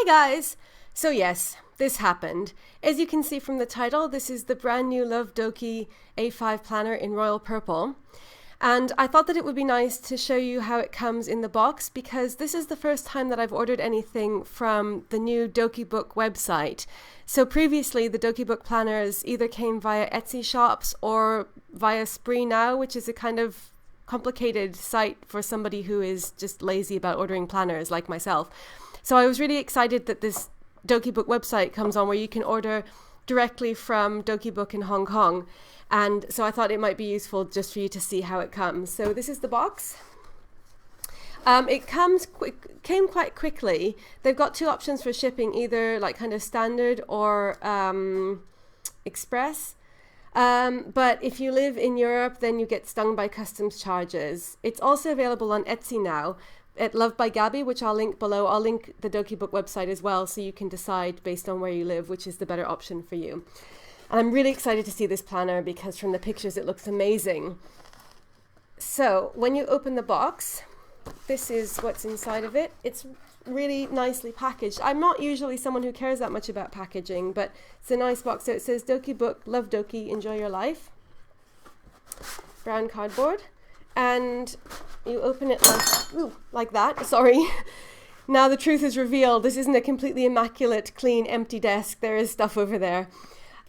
Hi guys! So yes, this happened. As you can see from the title, this is the brand new Love Doki A5 planner in royal purple. And I thought that it would be nice to show you how it comes in the box because this is the first time that I've ordered anything from the new Dokibook website. So previously the Dokibook planners either came via Etsy shops or via Spree Now, which is a kind of complicated site for somebody who is just lazy about ordering planners like myself. So I was really excited that this Dokibook website comes on where you can order directly from Dokibook in Hong Kong. And so I thought it might be useful just for you to see how it comes. So this is the box. It came quite quickly. They've got two options for shipping, either like kind of standard or express. But if you live in Europe, then you get stung by customs charges. It's also available on Etsy now at Love by Gabby, which I'll link below. I'll link the Dokibook website as well, so you can decide based on where you live which is the better option for you. And I'm really excited to see this planner because from the pictures it looks amazing. So when you open the box, this is what's inside of it. It's really nicely packaged. I'm not usually someone who cares that much about packaging, but it's a nice box. So it says Dokibook, Love Doki, Enjoy Your Life. Brown cardboard. And you open it like that. Sorry. Now the truth is revealed. This isn't a completely immaculate, clean, empty desk. There is stuff over there.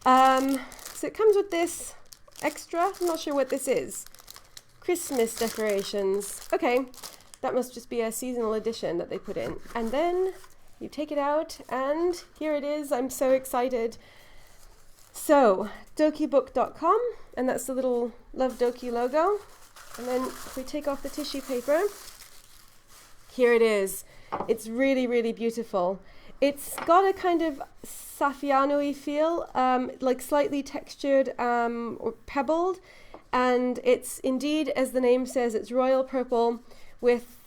So it comes with this extra. I'm not sure what this is. Christmas decorations. Okay. That must just be a seasonal edition that they put in. And then you take it out and here it is. I'm so excited. So dokibook.com, and that's the little Love Doki logo. And then if we take off the tissue paper, here it is. It's really, really beautiful. It's got a kind of Saffiano-y feel, like slightly textured or pebbled. And it's indeed, as the name says, it's royal purple with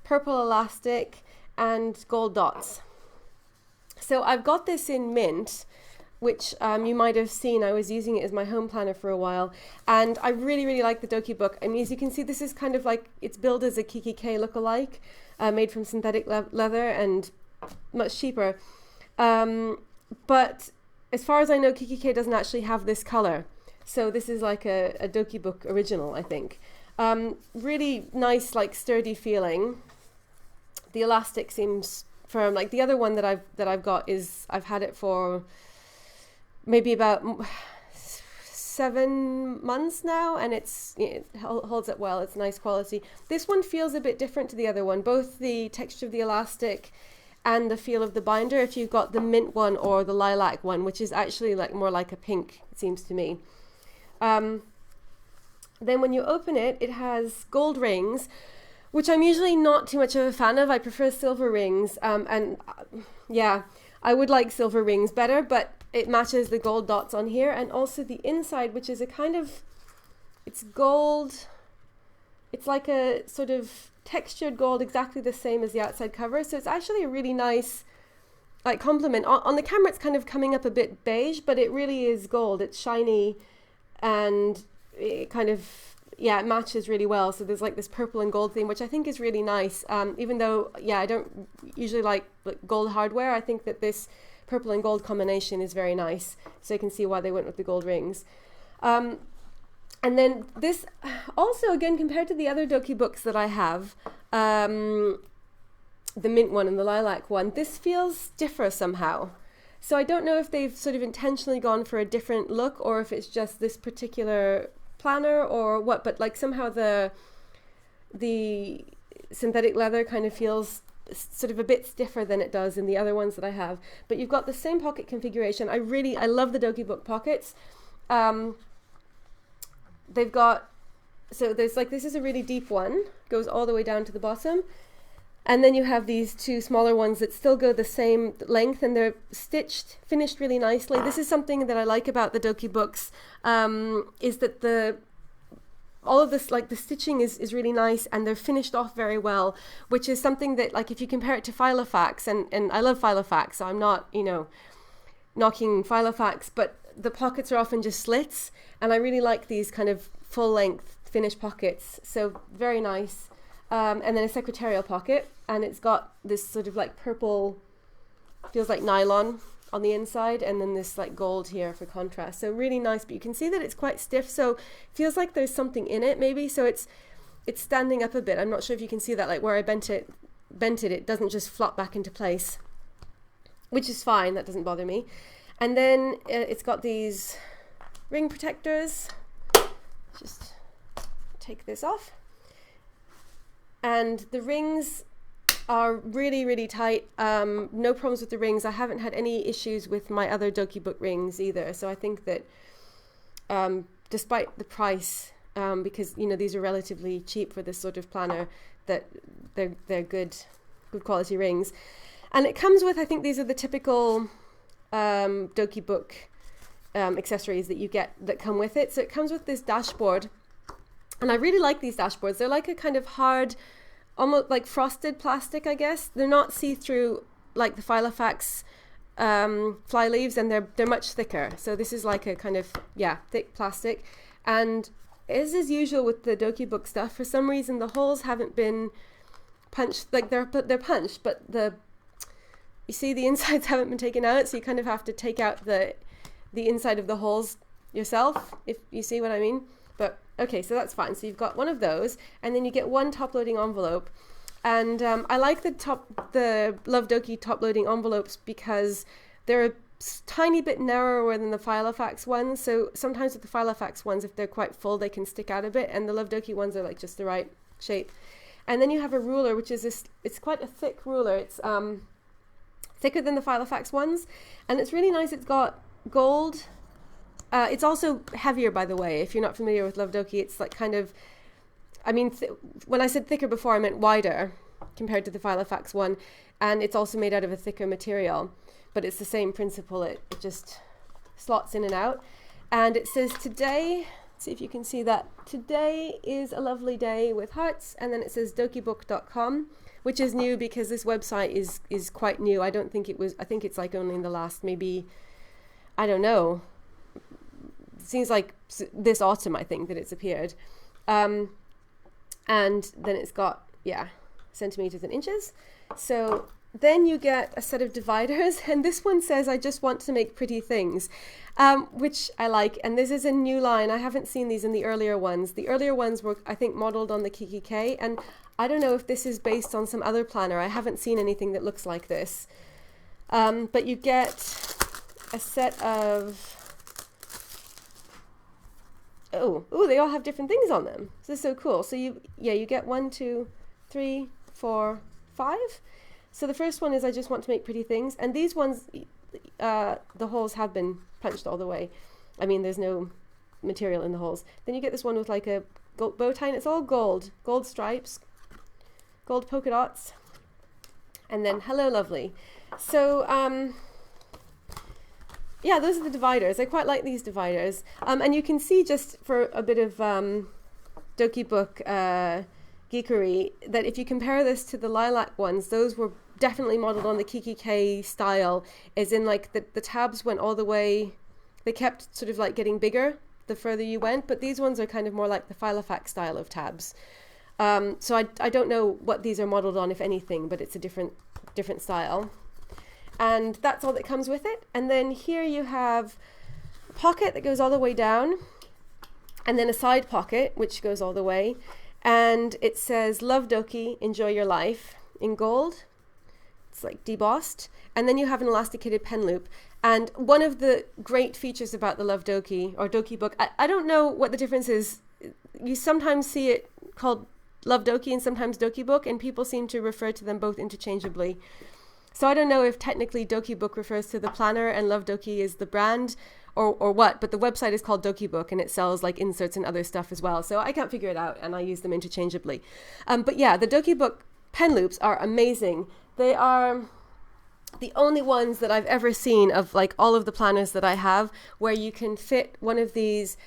purple elastic and gold dots. So I've got this in mint, which you might have seen. I was using it as my home planner for a while, and I really, really like the Dokibook. I mean, as you can see, this is kind of like, it's billed as a KKK lookalike, made from synthetic leather and much cheaper. But as far as I know, KKK doesn't actually have this color. So this is like a Dokibook original, I think. Really nice, like sturdy feeling. The elastic seems firm. Like the other one that I've got is, I've had it for maybe about 7 months now, and it holds up well. It's nice quality. This one feels a bit different to the other one, both the texture of the elastic and the feel of the binder, if you've got the mint one or the lilac one, which is actually like more like a pink, it seems to me. Then when you open it, it has gold rings, which I'm usually not too much of a fan of. I prefer silver rings, yeah, I would like silver rings better, but it matches the gold dots on here, and also the inside, which is a kind of, it's gold. It's like a sort of textured gold, exactly the same as the outside cover. So it's actually a really nice, like, complement. On the camera, it's kind of coming up a bit beige, but it really is gold. It's shiny, and it kind of, yeah, it matches really well. So there's like this purple and gold theme, which I think is really nice. Even though, yeah, I don't usually like gold hardware, I think that this purple and gold combination is very nice. So you can see why they went with the gold rings. And then this also, again, compared to the other Dokibooks that I have, the mint one and the lilac one, this feels different somehow. So I don't know if they've sort of intentionally gone for a different look or if it's just this particular planner or what, but like somehow the synthetic leather kind of feels sort of a bit stiffer than it does in the other ones that I have. But you've got the same pocket configuration. I love the Dokibook pockets. They've got, so there's like, this is a really deep one, goes all the way down to the bottom. And then you have these two smaller ones that still go the same length, and they're finished really nicely. This is something that I like about the Dokibooks, is that all of this, like the stitching is really nice, and they're finished off very well, which is something that, like, if you compare it to Filofax, and I love Filofax, so I'm not, knocking Filofax, but the pockets are often just slits, and I really like these kind of full length finished pockets. So very nice. And then a secretarial pocket, and it's got this sort of like purple feels like nylon on the inside, and then this like gold here for contrast. So really nice, but you can see that it's quite stiff, so it feels like there's something in it maybe, so it's standing up a bit. I'm not sure if you can see that, like where I bent it, it doesn't just flop back into place, which is fine, that doesn't bother me. And then it's got these ring protectors. Just take this off. And the rings are really, really tight. No problems with the rings. I haven't had any issues with my other Dokibook rings either. So I think that despite the price, because you know these are relatively cheap for this sort of planner, that they're good quality rings. And it comes with, I think these are the typical Dokibook accessories that you get that come with it. So it comes with this dashboard, and I really like these dashboards. They're like a kind of hard, almost like frosted plastic, I guess. They're not see-through like the Filofax fly leaves, and they're much thicker. So this is like a kind of, yeah, thick plastic. And as is usual with the Dokibook stuff, for some reason the holes haven't been punched. Like they're punched, but you see the insides haven't been taken out, so you kind of have to take out the inside of the holes yourself, if you see what I mean. But okay, so that's fine. So you've got one of those, and then you get one top-loading envelope. And I like the Love Doki top-loading envelopes because they're a tiny bit narrower than the Filofax ones. So sometimes with the Filofax ones, if they're quite full, they can stick out a bit, and the Love Doki ones are like just the right shape. And then you have a ruler, which is this, it's quite a thick ruler. It's thicker than the Filofax ones, and it's really nice. It's got gold. It's also heavier, by the way. If you're not familiar with Love Doki, it's like kind of, I mean, when I said thicker before, I meant wider compared to the Filofax one, and it's also made out of a thicker material, but it's the same principle. It just slots in and out. And it says today, see if you can see that, today is a lovely day with hearts, and then it says dokibook.com, which is new because this website is quite new. I don't think it was, I think it's like only in the last maybe, I don't know, it seems like this autumn I think that it's appeared. And then it's got, yeah, centimeters and inches. So then you get a set of dividers, and this one says, I just want to make pretty things, which I like. And this is a new line. I haven't seen these in the earlier ones. The earlier ones were, I think, modeled on the Kiki K, and I don't know if this is based on some other planner. I haven't seen anything that looks like this. But you get a set of, oh, they all have different things on them. This is so cool. So you get 1, 2, 3, 4, 5. So the first one is I just want to make pretty things. And these ones, the holes have been punched all the way. I mean, there's no material in the holes. Then you get this one with like a gold bow tie, and it's all gold stripes, gold polka dots, and then hello lovely. So yeah, those are the dividers. I quite like these dividers. And you can see, just for a bit of Dokibook geekery, that if you compare this to the lilac ones, those were definitely modeled on the Kiki K style, as in like the tabs went all the way, they kept sort of like getting bigger the further you went, but these ones are kind of more like the Filofax style of tabs. So I don't know what these are modeled on, if anything, but it's a different style. And that's all that comes with it. And then here you have a pocket that goes all the way down, and then a side pocket which goes all the way, and it says Love Doki, enjoy your life, in gold. It's like debossed. And then you have an elasticated pen loop. And one of the great features about the Love Doki or Dokibook, I don't know what the difference is. You sometimes see it called Love Doki and sometimes Dokibook, and people seem to refer to them both interchangeably. So I don't know if technically Dokibook refers to the planner and Love Doki is the brand, or what, but the website is called Dokibook, and it sells like inserts and other stuff as well. So I can't figure it out, and I use them interchangeably. But yeah, the Dokibook pen loops are amazing. They are the only ones that I've ever seen of like all of the planners that I have where you can fit one of these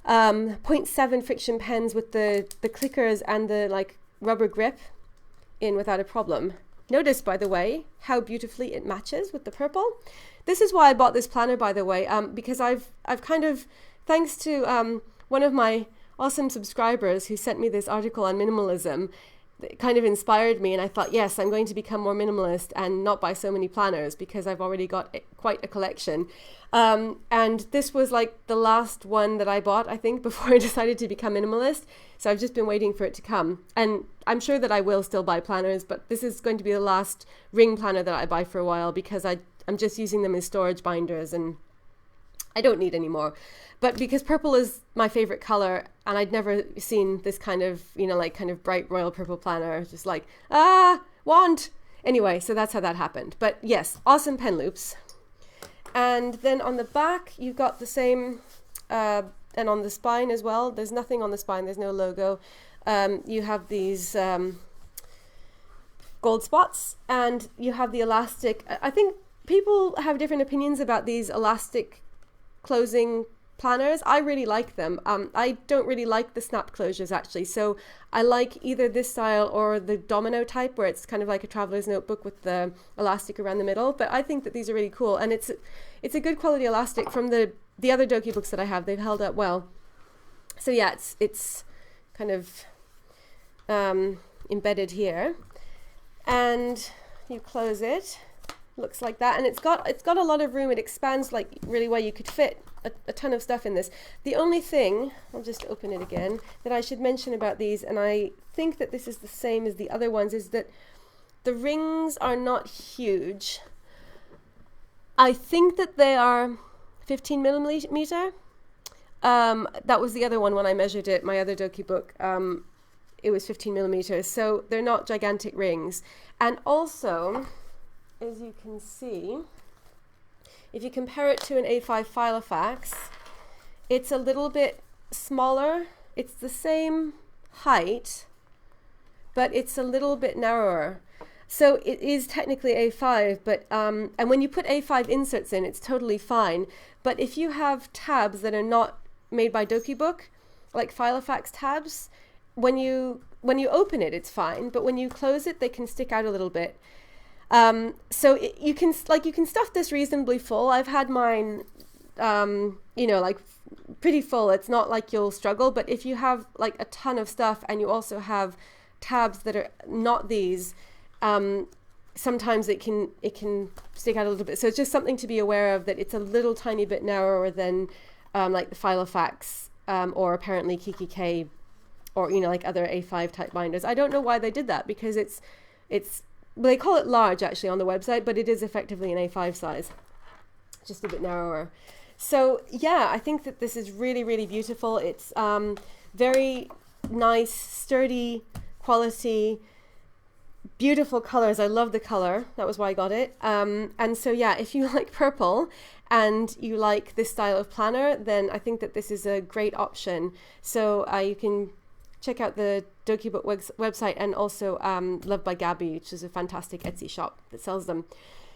0.7 friction pens with the clickers and the like rubber grip in without a problem. Notice, by the way, how beautifully it matches with the purple. This is why I bought this planner, by the way, because I've kind of, thanks to one of my awesome subscribers who sent me this article on minimalism, it kind of inspired me, and I thought, yes, I'm going to become more minimalist and not buy so many planners because I've already got quite a collection. And this was like the last one that I bought, I think, before I decided to become minimalist. So I've just been waiting for it to come. And I'm sure that I will still buy planners, but this is going to be the last ring planner that I buy for a while because I'm just using them as storage binders and I don't need any more. But because purple is my favorite color, and I'd never seen this kind of, you know, like kind of bright royal purple planner, just like, want. Anyway, so that's how that happened. But yes, awesome pen loops. And then on the back, you've got the same, and on the spine as well. There's nothing on the spine, there's no logo. You have these gold spots, and you have the elastic. I think people have different opinions about these elastic closing planners. I really like them. I don't really like the snap closures actually, so I like either this style or the domino type where it's kind of like a traveler's notebook with the elastic around the middle. But I think that these are really cool, and it's a good quality elastic from the other Doki books that I have. They've held up well. So yeah, it's kind of embedded here, and you close it. Looks like that, and it's got a lot of room. It expands like really well. You could fit a ton of stuff in this. The only thing, I'll just open it again, that I should mention about these, and I think that this is the same as the other ones, is that the rings are not huge. I think that they are 15 millimeter. That was the other one when I measured it, my other Doki book. It was 15 millimeters, so they're not gigantic rings. And also, as you can see, if you compare it to an A5 Filofax, it's a little bit smaller. It's the same height, but it's a little bit narrower. So it is technically A5, but and when you put A5 inserts in, it's totally fine. But if you have tabs that are not made by Dokibook, like Filofax tabs, when you open it, it's fine, but when you close it, they can stick out a little bit. So you can stuff this reasonably full. I've had mine, you know, like pretty full. It's not like you'll struggle, but if you have like a ton of stuff and you also have tabs that are not these, sometimes it can stick out a little bit. So it's just something to be aware of, that it's a little tiny bit narrower than like the Filofax or apparently Kiki K, or, you know, like other A5 type binders. I don't know why they did that, because well, they call it large actually on the website, but it is effectively an A5 size, just a bit narrower. So yeah, I think that this is really, really beautiful. It's very nice, sturdy quality, beautiful colors. I love the color. That was why I got it. And so yeah, if you like purple and you like this style of planner, then I think that this is a great option. So you can check out the Dokibook website, and also Loved by Gabby, which is a fantastic Etsy shop that sells them.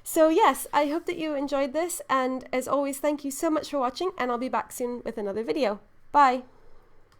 So yes, I hope that you enjoyed this, and as always, thank you so much for watching, and I'll be back soon with another video. Bye!